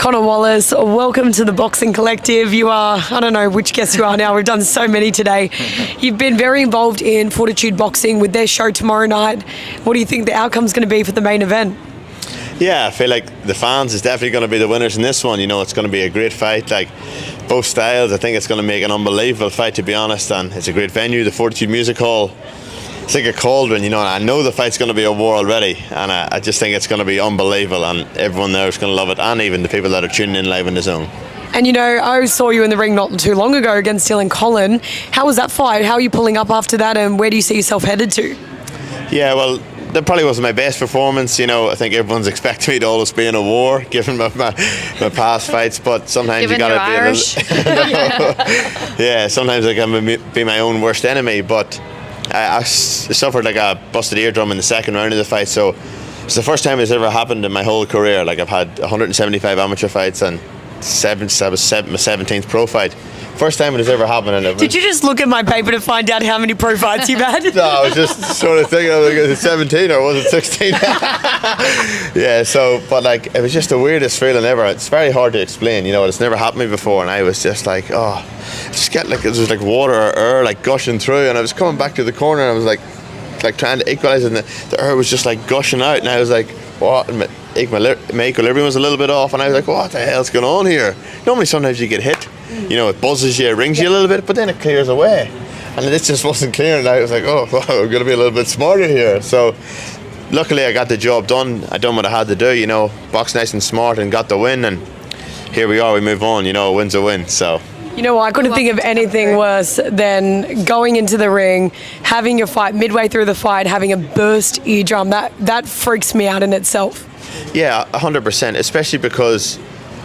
Conor Wallace, welcome to the Boxing Collective. You are, I don't know which guest you are now, we've done so many today. You've been very involved in Fortitude Boxing with their show tomorrow night. What do you think the outcome's going to be for the main event? Yeah, I feel like the fans is definitely going to be the winners in this one. You know, it's going to be a great fight. Like, both styles, I think it's going to make an unbelievable fight, to be honest. And it's a great venue, the Fortitude Music Hall. It's like a cauldron, you know, and I know the fight's going to be a war already. And I just think it's going to be unbelievable, and everyone there is going to love it, and even the people that are tuning in live in the zone. And you know, I saw you in the ring not too long ago against Dylan Collin. How was that fight? How are you pulling up after that, and where do you see yourself headed to? Yeah, well, that probably wasn't my best performance. You know, I think everyone's expecting me to always be in a war, given my past fights. But sometimes given you got to be yeah, sometimes I can be my own worst enemy. But I suffered like a busted eardrum in the second round of the fight. So it's the first time it's ever happened in my whole career. Like, I've had 175 amateur fights and my 17th pro fight. First time it has ever happened. And did you just look at my paper to find out how many pro fights you've had? No, I was just sort of thinking, was it 17 or was it 16? Yeah, so, but like, it was just the weirdest feeling ever. It's very hard to explain, you know, it's never happened to me before, and I was just like, oh, just get like, it was like water or air like gushing through, and I was coming back to the corner and I was like trying to equalize, and the air was just like gushing out, and I was like, what? And my equilibrium was a little bit off, and I was like, what the hell's going on here? Normally sometimes you get hit, you know, it buzzes you, it rings you a little bit, but then it clears away. And this just wasn't clear, and I was like, oh, wow, I'm going to be a little bit smarter here. So luckily I got the job done. I done what I had to do, you know, boxed nice and smart and got the win, and here we are, we move on, you know, a win's a win. So, you know what, I couldn't think of anything worse than going into the ring, having your fight, midway through the fight, having a burst eardrum. That freaks me out in itself. Yeah, 100%, especially because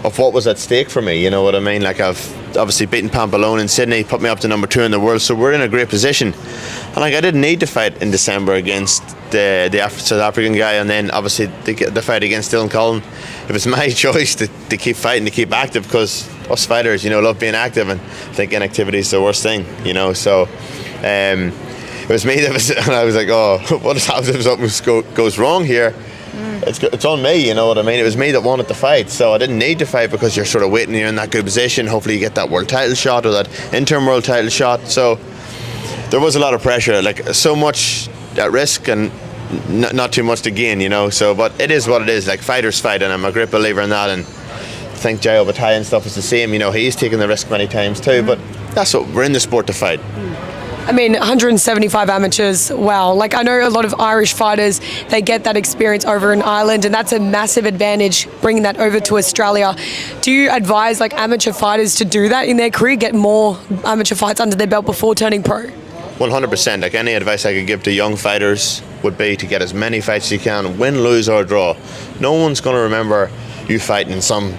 of what was at stake for me, you know what I mean? Like, I've obviously beaten Pampelone in Sydney, put me up to number 2 in the world, so we're in a great position. And like, I didn't need to fight in December against the South African guy, and then obviously the fight against Dylan Collin. It was my choice to keep fighting, to keep active, because us fighters, you know, love being active, and I think inactivity is the worst thing, you know. So it was me that was, and I was like, oh, what happens if something goes wrong here? It's on me, you know what I mean? It was me that wanted to fight, so I didn't need to fight, because you're sort of waiting, you're in that good position, hopefully you get that world title shot or that interim world title shot. So there was a lot of pressure, like so much at risk and not too much to gain, you know. So, but it is what it is, like fighters fight, and I'm a great believer in that. And I think Jai Obataille and stuff is the same, you know, he's taken the risk many times too, but that's what we're in the sport to fight. I mean, 175 amateurs, wow. Like, I know a lot of Irish fighters, they get that experience over in Ireland, and that's a massive advantage, bringing that over to Australia. Do you advise, like, amateur fighters to do that in their career, get more amateur fights under their belt before turning pro? 100%. Like, any advice I could give to young fighters would be to get as many fights as you can, win, lose or draw. No one's going to remember you fighting in some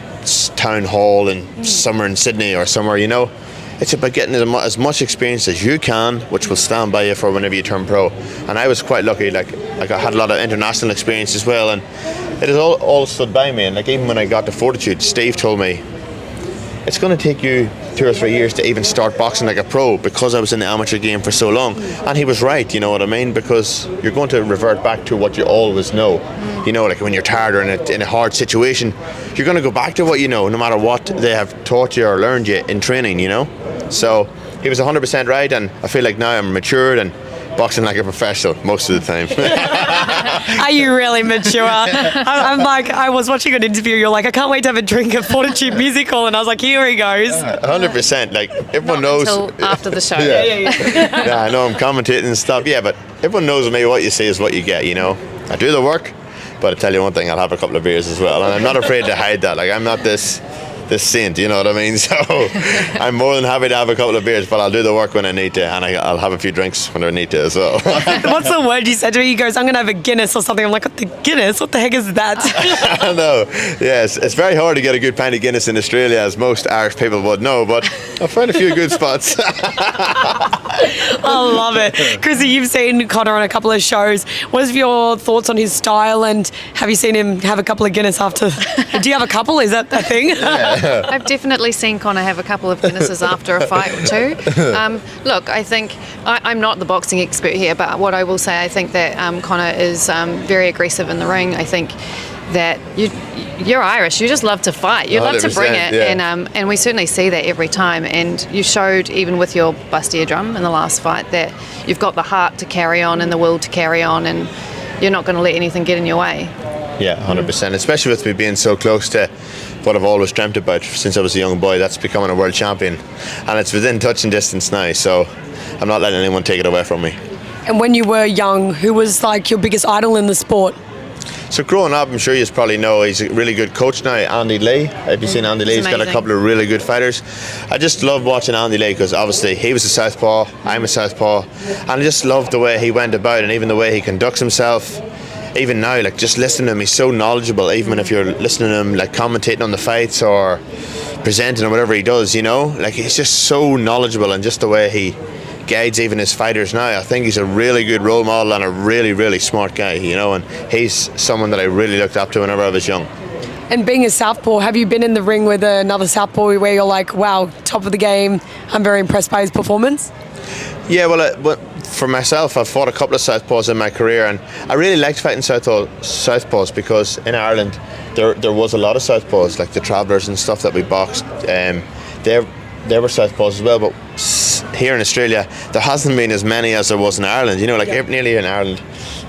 town hall in somewhere in Sydney or somewhere, you know. It's about getting as much experience as you can, which will stand by you for whenever you turn pro. And I was quite lucky, like I had a lot of international experience as well, and it has all stood by me. And like, even when I got to Fortitude, Steve told me, it's going to take you 2 or 3 years to even start boxing like a pro, because I was in the amateur game for so long. And he was right, you know what I mean, because you're going to revert back to what you always know. You know, like when you're tired or in a hard situation, you're going to go back to what you know, no matter what they have taught you or learned you in training, you know. So he was 100% right, and I feel like now I'm matured and boxing like a professional most of the time. Are you really mature? I'm like, I was watching an interview, you're like, I can't wait to have a drink at Fortitude Music Hall, and I was like, here he goes. 100%, like everyone knows. Until after the show. Yeah, I know I'm commentating and stuff, yeah, but everyone knows with me, what you see is what you get, you know. I do the work, but I tell you one thing, I'll have a couple of beers as well, and I'm not afraid to hide that. Like, I'm not this saint, you know what I mean? So I'm more than happy to have a couple of beers, but I'll do the work when I need to, and I'll have a few drinks when I need to as well. What's the word you said to me? He goes, I'm going to have a Guinness or something. I'm like, what the Guinness? What the heck is that? I know. Yes, it's very hard to get a good pint of Guinness in Australia, as most Irish people would know, but I've found a few good spots. I love it. Chrissy, you've seen Conor on a couple of shows. What is your thoughts on his style, and have you seen him have a couple of Guinness after? Do you have a couple? Is that a thing? Yeah. I've definitely seen Conor have a couple of Guinnesses after a fight or two. Look, I think I'm not the boxing expert here, but what I will say, I think that Conor is very aggressive in the ring. I think that you're Irish. You just love to fight. You love to bring it, yeah. and we certainly see that every time. And you showed even with your bust eardrum in the last fight that you've got the heart to carry on and the will to carry on, and you're not going to let anything get in your way. Yeah, 100%. Especially with me being so close to what I've always dreamt about since I was a young boy. That's becoming a world champion, and it's within touching distance now. So I'm not letting anyone take it away from me. And when you were young, who was like your biggest idol in the sport? So growing up, I'm sure you probably know he's a really good coach now, Andy Lee. Have you seen Andy Lee? He's got a couple of really good fighters. I just love watching Andy Lee because obviously he was a southpaw, I'm a southpaw, and I just love the way he went about and even the way he conducts himself. Even now, like just listening to him, he's so knowledgeable. Even if you're listening to him, like commentating on the fights or presenting or whatever he does, you know, like he's just so knowledgeable, and just the way he guides even his fighters now. I think he's a really good role model and a really, really smart guy, you know, and he's someone that I really looked up to whenever I was young. And being a southpaw, have you been in the ring with another southpaw where you're like, wow, top of the game, I'm very impressed by his performance? Yeah, well, for myself, I've fought a couple of southpaws in my career, and I really liked fighting southpaws because in Ireland there was a lot of southpaws, like the Travellers and stuff that we boxed. They were southpaws as well, but here in Australia there hasn't been as many as there was in Ireland. You know, like nearly in Ireland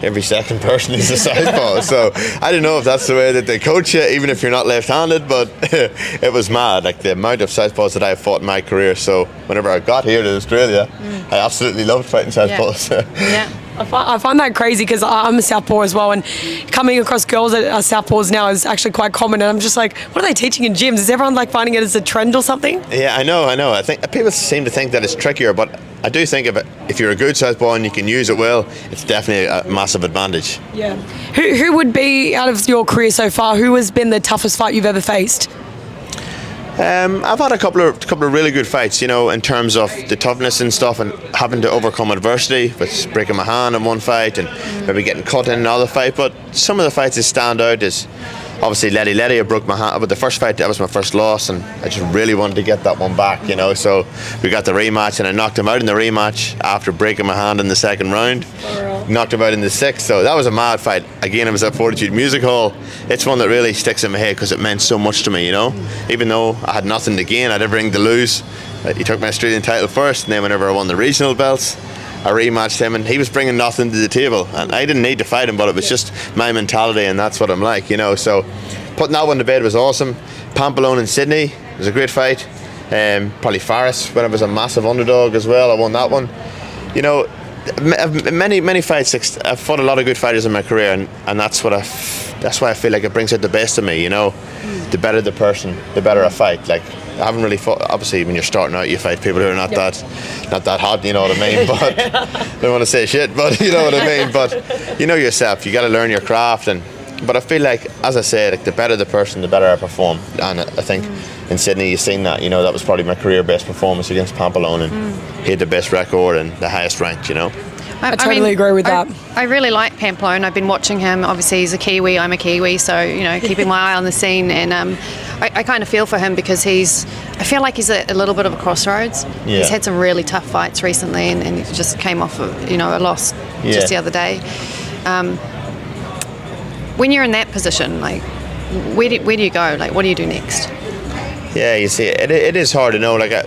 every second person is a southpaw. So I don't know if that's the way that they coach you, even if you're not left-handed, but it was mad, like the amount of southpaws that I've fought in my career. So whenever I got here to Australia, I absolutely loved fighting southpaws. Yeah. I find that crazy because I'm a southpaw as well, and coming across girls that are southpaws now is actually quite common, and I'm just like, what are they teaching in gyms? Is everyone like finding it as a trend or something? Yeah, I know. I think people seem to think that it's trickier, but I do think if you're a good southpaw and you can use it well, it's definitely a massive advantage. Yeah. Who would be, out of your career so far, who has been the toughest fight you've ever faced? I've had a couple of really good fights, you know, in terms of the toughness and stuff, and having to overcome adversity, with breaking my hand in one fight and maybe getting cut in another fight. But some of the fights that stand out is obviously Letty. I broke my hand, but the first fight, that was my first loss, and I just really wanted to get that one back, you know. So we got the rematch, and I knocked him out in the rematch after breaking my hand in the second round. Knocked him out in the sixth, so that was a mad fight. Again, it was at Fortitude Music Hall. It's one that really sticks in my head because it meant so much to me, you know. Even though I had nothing to gain, I had everything to lose. He took my Australian title first, and then whenever I won the regional belts, I rematched him, and he was bringing nothing to the table, and I didn't need to fight him, but it was just my mentality, and that's what I'm like, you know. So putting that one to bed was awesome. Pamplona in Sydney was a great fight. Probably Faris when I was a massive underdog as well. I won that one. You know, many fights. I've fought a lot of good fighters in my career, and that's why I feel like it brings out the best of me, you know. The better the person, the better I fight. Like, I haven't really fought, obviously when you're starting out you fight people who are not that hot, you know what I mean, but I don't want to say shit, but you know what I mean. But you know yourself, you got to learn your craft, but I feel like, as I said, like the better the person, the better I perform. And I think in Sydney you've seen that, you know. That was probably my career best performance against Pamplona, and he had the best record and the highest rank, you know. I totally agree with that. I really like Pamplona. I've been watching him. Obviously, he's a Kiwi. I'm a Kiwi, so you know, keeping my eye on the scene. And I kind of feel for him because I feel like he's at a little bit of a crossroads. Yeah. He's had some really tough fights recently, and he just came off of, you know, a loss just the other day. When you're in that position, like, where do you go? Like, what do you do next? Yeah, you see, it is hard to know. Like,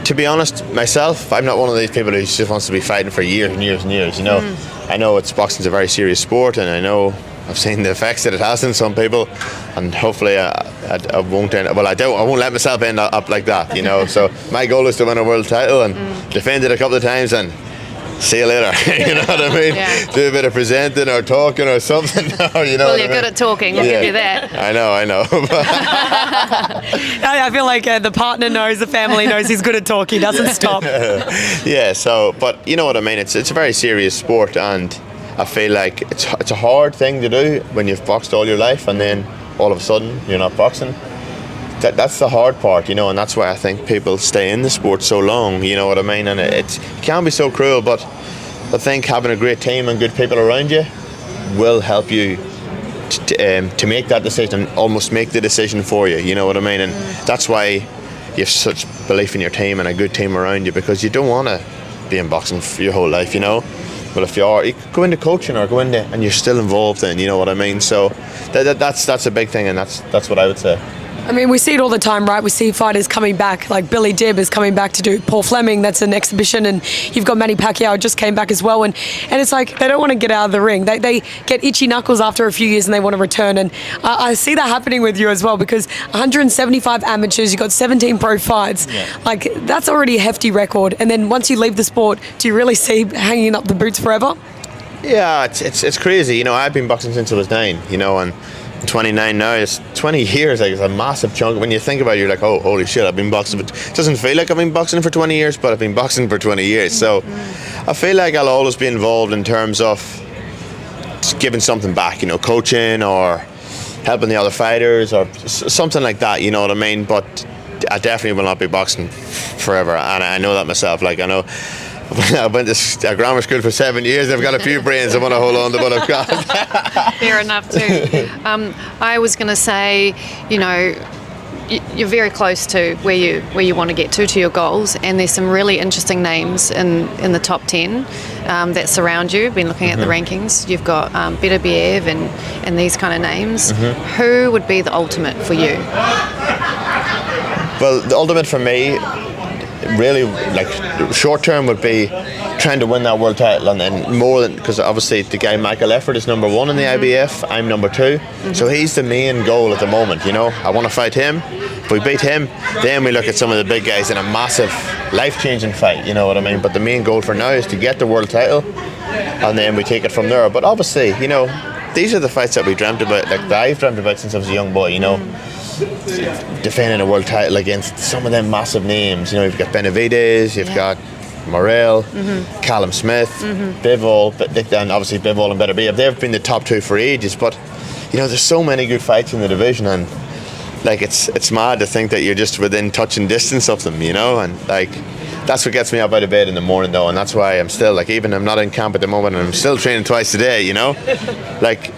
to be honest, myself, I'm not one of these people who just wants to be fighting for years and years and years, you know. I know boxing's a very serious sport, and I know I've seen the effects that it has on some people, and hopefully I won't end up, well, I won't let myself end up like that, you know. So my goal is to win a world title and defend it a couple of times and see you later. You know what I mean? Yeah. Do a bit of presenting or talking or something. You know. Well, you're good at talking. We'll give you that. I know. I feel like the partner knows, the family knows he's good at talk. He doesn't stop. Yeah. So, but you know what I mean. It's a very serious sport, and I feel like it's a hard thing to do when you've boxed all your life, and then all of a sudden you're not boxing. That's the hard part, you know, and that's why I think people stay in the sport so long, you know what I mean, and it can be so cruel, but I think having a great team and good people around you will help you to make that decision, almost make the decision for you, you know what I mean, and that's why you have such belief in your team and a good team around you, because you don't want to be in boxing for your whole life, you know. Well, if you are, you could go into coaching or go into, and you're still involved in, you know what I mean? So that's a big thing, and that's what I would say. I mean, we see it all the time, right? We see fighters coming back, like Billy Dibb is coming back to do Paul Fleming. That's an exhibition, and you've got Manny Pacquiao just came back as well. And it's like they don't want to get out of the ring. They get itchy knuckles after a few years, and they want to return. And I see that happening with you as well, because 175 amateurs, you got 17 pro fights. Yeah. Like that's already a hefty record. And then once you leave the sport, do you really see hanging up the boots forever? Yeah, it's crazy. You know, I've been boxing since I was 9. You know, and 29 now, it's 20 years, like it's a massive chunk. When you think about it, you're like, oh, holy shit, I've been boxing, but it doesn't feel like I've been boxing for 20 years, but I've been boxing for 20 years. So I feel like I'll always be involved in terms of just giving something back, you know, coaching or helping the other fighters or something like that, you know what I mean? But I definitely will not be boxing forever, and I know that myself. Like, I know I went to grammar school for 7 years. I've got a few brains. I want to hold on to what I've got. Fair enough too. I was going to say, you know, you're very close to where you want to get to your goals, and there's some really interesting names in the top 10 that surround you. I've been looking at the rankings. You've got Beterbiev and these kind of names. Who would be the ultimate for you? Well, the ultimate for me, really, like short term, would be trying to win that world title, and then more than, because obviously the guy Michael Eifert is number 1 in the IBF, I'm number 2, so he's the main goal at the moment. You know, I want to fight him. If we beat him, then we look at some of the big guys in a massive life-changing fight, you know what I mean? But the main goal for now is to get the world title, and then we take it from there. But obviously, you know, these are the fights that we dreamt about, like that I've dreamt about since I was a young boy, you know. Defending a world title against some of them massive names. You know, you've got Benavidez, you've got Morrell, Callum Smith, Bivol, and obviously Bivol and Beterbiev. They've been the top 2 for ages, but you know, there's so many good fights in the division, and like it's mad to think that you're just within touching distance of them, you know, and like that's what gets me up out of bed in the morning though, and that's why I'm still, like, even I'm not in camp at the moment and I'm still training twice a day, you know, like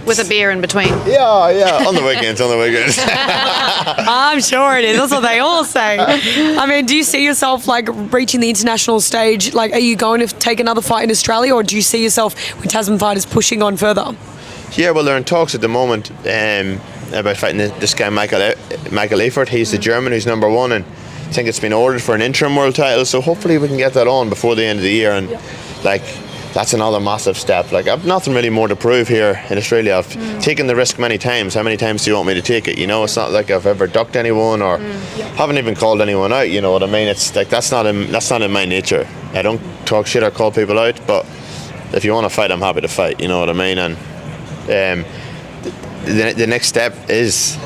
with a beer in between. Yeah, on the weekends. I'm sure it is. That's what they all say. I mean, do you see yourself like reaching the international stage? Like, are you going to take another fight in Australia, or do you see yourself with Tasman fighters pushing on further? Yeah, well, they're in talks at the moment about fighting this guy Michael Eifert. He's the German who's number 1, and I think it's been ordered for an interim world title. So hopefully we can get that on before the end of the year, and like, that's another massive step. Like, I've nothing really more to prove here in Australia. I've taken the risk many times. How many times do you want me to take it? You know, it's not like I've ever ducked anyone or haven't even called anyone out. You know what I mean? It's like that's not in my nature. I don't talk shit or call people out. But if you want to fight, I'm happy to fight. You know what I mean? And the next step is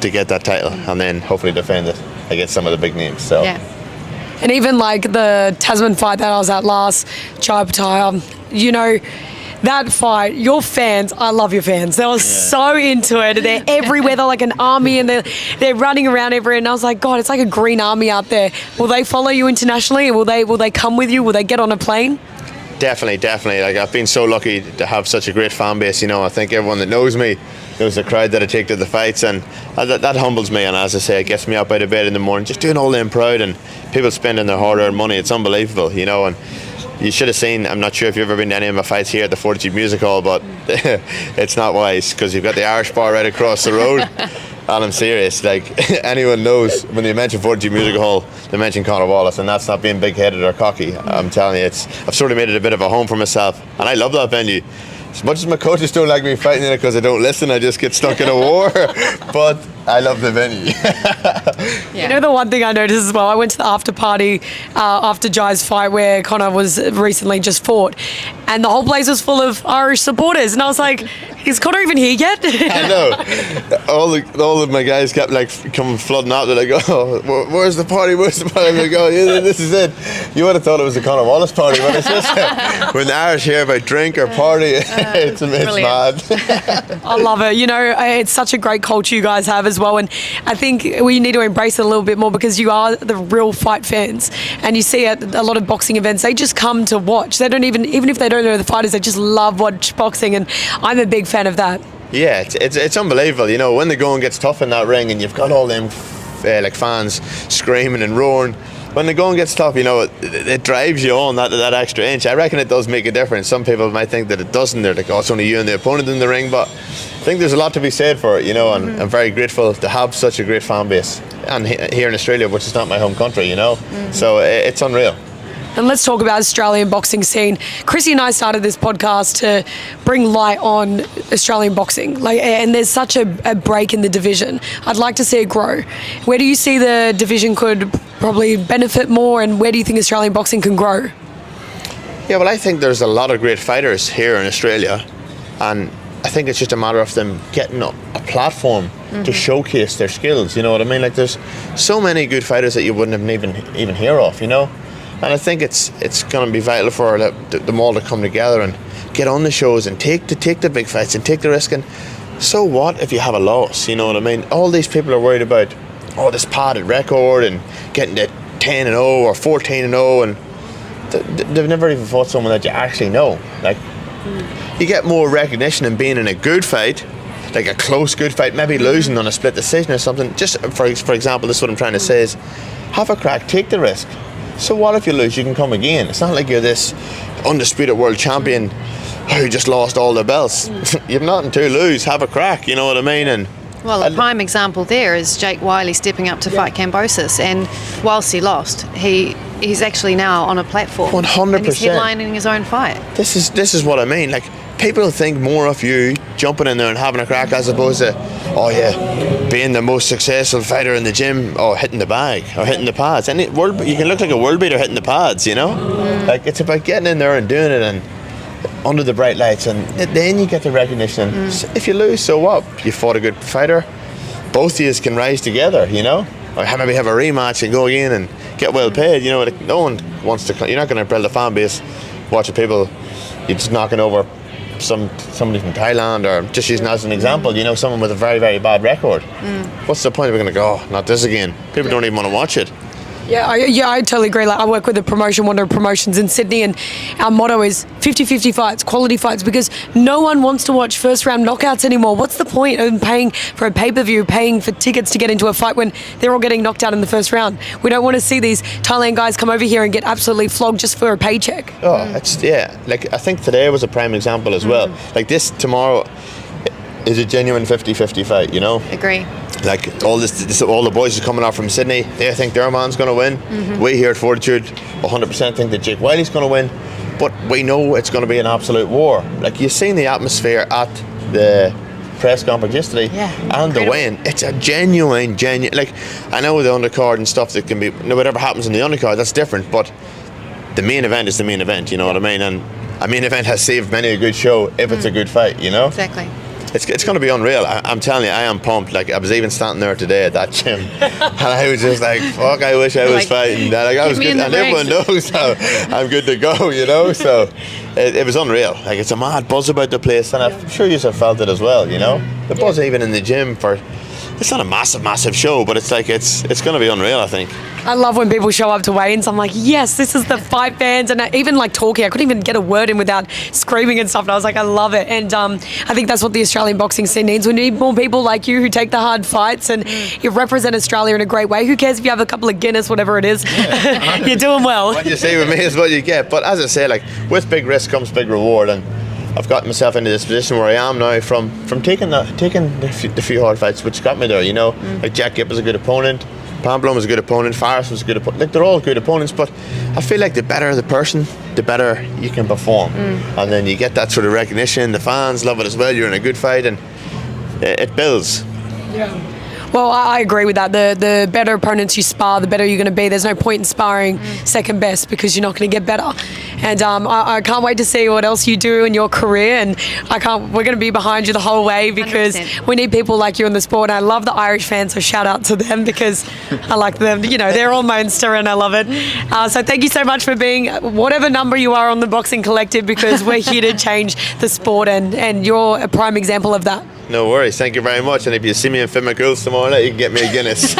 to get that title, and then hopefully defend it against some of the big names. So. Yeah. And even like the Tasman fight that I was at last, Jai Pattaya, you know, that fight, your fans, I love your fans. They were so into it. They're everywhere. They're like an army, and they're running around everywhere. And I was like, God, it's like a green army out there. Will they follow you internationally? Will they come with you? Will they get on a plane? Definitely. Like, I've been so lucky to have such a great fan base. You know, I think everyone that knows me knows the crowd that I take to the fights, and that humbles me. And as I say, it gets me up out of bed in the morning, just doing all them proud, and people spending their hard-earned money. It's unbelievable, you know. And you should have seen, I'm not sure if you've ever been to any of my fights here at the Fortitude Music Hall, but it's not wise, because you've got the Irish bar right across the road. And I'm serious, like, anyone knows when they mention Fortitude Music Hall, they mention Conor Wallace, and that's not being big-headed or cocky. I'm telling you, I've sort of made it a bit of a home for myself, and I love that venue. As much as my coaches don't like me fighting in it because I don't listen, I just get stuck in a war. But I love the venue. You know, the one thing I noticed as well, I went to the after party after Jai's fight where Conor was recently just fought, and the whole place was full of Irish supporters, and I was like, is Conor even here yet? I know. All of my guys kept like coming flooding out. They're like, oh, where's the party? Where's the party? I'm like, oh, yeah, this is it. You would have thought it was the Conor Wallace party, but it's just when the Irish hear about drink or party, it's mad. I love it. You know, it's such a great culture you guys have as well, and I think we need to embrace it a little bit more, because you are the real fight fans, and you see at a lot of boxing events, they just come to watch. They don't even if they don't know the fighters, they just love watch boxing, and I'm a big fan of that. Yeah, it's unbelievable. You know, when the going gets tough in that ring, and you've got all them like fans screaming and roaring, when the going gets tough, it drives you on that extra inch. I reckon it does make a difference. Some people might think that it doesn't. They're like, oh, it's only you and the opponent in the ring. But I think there's a lot to be said for it, and I'm very grateful to have such a great fan base. And here in Australia, which is not my home country, So it's unreal. And let's talk about Australian boxing scene. Chrissy and I started this podcast to bring light on Australian boxing. And there's such a break in the division. I'd like to see it grow. Where do you see the division could probably benefit more, and where do you think Australian boxing can grow? Yeah, well, I think there's a lot of great fighters here in Australia, and I think it's just a matter of them getting a platform to showcase their skills. You know what I mean? Like, there's so many good fighters that you wouldn't have even hear of, And I think it's going to be vital for them all to come together and get on the shows and take the big fights and take the risk. And so what if you have a loss? You know what I mean? All these people are worried about this padded record and getting to 10-0 or 14-0, and they've never even fought someone that you actually know. Like, you get more recognition in being in a good fight, like a close good fight, maybe losing on a split decision or something. Just for example, this is what I'm trying to say is, have a crack, take the risk. So what if you lose? You can come again. It's not like you're this undisputed world champion who just lost all the belts. You've nothing to lose. Have a crack, you know what I mean? And well, a prime example there is Jake Wiley stepping up to fight Cambosis, and whilst he lost, he's actually now on a platform. 100%. And he's headlining his own fight. This is what I mean. Like, people think more of you jumping in there and having a crack as opposed to, being the most successful fighter in the gym, or hitting the bag or hitting the pads. And you can look like a world beater hitting the pads, Like, it's about getting in there and doing it and under the bright lights, and then you get the recognition. If you lose, so what? You fought a good fighter. Both of you can rise together, Or maybe have a rematch and go again and get well paid. Like, no one wants to. You're not going to build a fan base watching people. You're just knocking over somebody from Thailand, or just using as an example, someone with a very, very bad record. What's the point of going to go, not this again? People don't even want to watch it. Yeah, I totally agree. Like, I work with a promotion, Wonder Promotions in Sydney, and our motto is 50-50 fights, quality fights, because no one wants to watch first round knockouts anymore. What's the point of paying for a pay-per-view, paying for tickets to get into a fight when they're all getting knocked out in the first round? We don't want to see these Thailand guys come over here and get absolutely flogged just for a paycheck. Like, I think today was a prime example as well. Like, this tomorrow is a genuine 50-50 fight, Agree. Like, all the boys are coming out from Sydney. They think their man's going to win. We here at Fortitude 100% think that Jake Wiley's going to win, but we know it's going to be an absolute war. Like, you've seen the atmosphere at the press conference yesterday, and the weigh-in. It's a genuine. Like, I know the undercard and stuff that can be, whatever happens in the undercard, that's different. But the main event is the main event. You know what I mean? And a main event has saved many a good show if it's a good fight. Exactly. It's going to be unreal. I'm telling you, I am pumped. Like, I was even standing there today at that gym, and I was just like, "Fuck! I wish I was fighting." Like, I was good, and everyone knows how I'm good to go. So it was unreal. Like, it's a mad buzz about the place, and I'm sure you have felt it as well. The buzz even in the gym for. It's not a massive show, but it's like it's going to be unreal, I think. I love when people show up to weigh-ins. I'm like, yes, this is the fight fans. And even like talking, I couldn't even get a word in without screaming and stuff. And I was like, I love it. And I think that's what the Australian boxing scene needs. We need more people like you who take the hard fights and you represent Australia in a great way. Who cares if you have a couple of Guinness, whatever it is? You're doing well. What you say with me is what you get. But as I say, like, with big risk comes big reward. And I've gotten myself into this position where I am now from taking the few hard fights, which got me there, Like, Jack Gibb was a good opponent, Pamplona was a good opponent, Faris was a good opponent. Like, they're all good opponents, but I feel like the better the person, the better you can perform. And then you get that sort of recognition, the fans love it as well, you're in a good fight, and it builds. Yeah. Well, I agree with that. The better opponents you spar, the better you're going to be. There's no point in sparring second best because you're not going to get better. And I can't wait to see what else you do in your career. And we're going to be behind you the whole way because 100%. We need people like you in the sport. And I love the Irish fans, so shout out to them because I like them. They're all Munster and I love it. So thank you so much for being whatever number you are on the Boxing Collective, because we're here to change the sport and you're a prime example of that. No worries, thank you very much. And if you see me in Finn McCool's tomorrow night, you can get me a Guinness.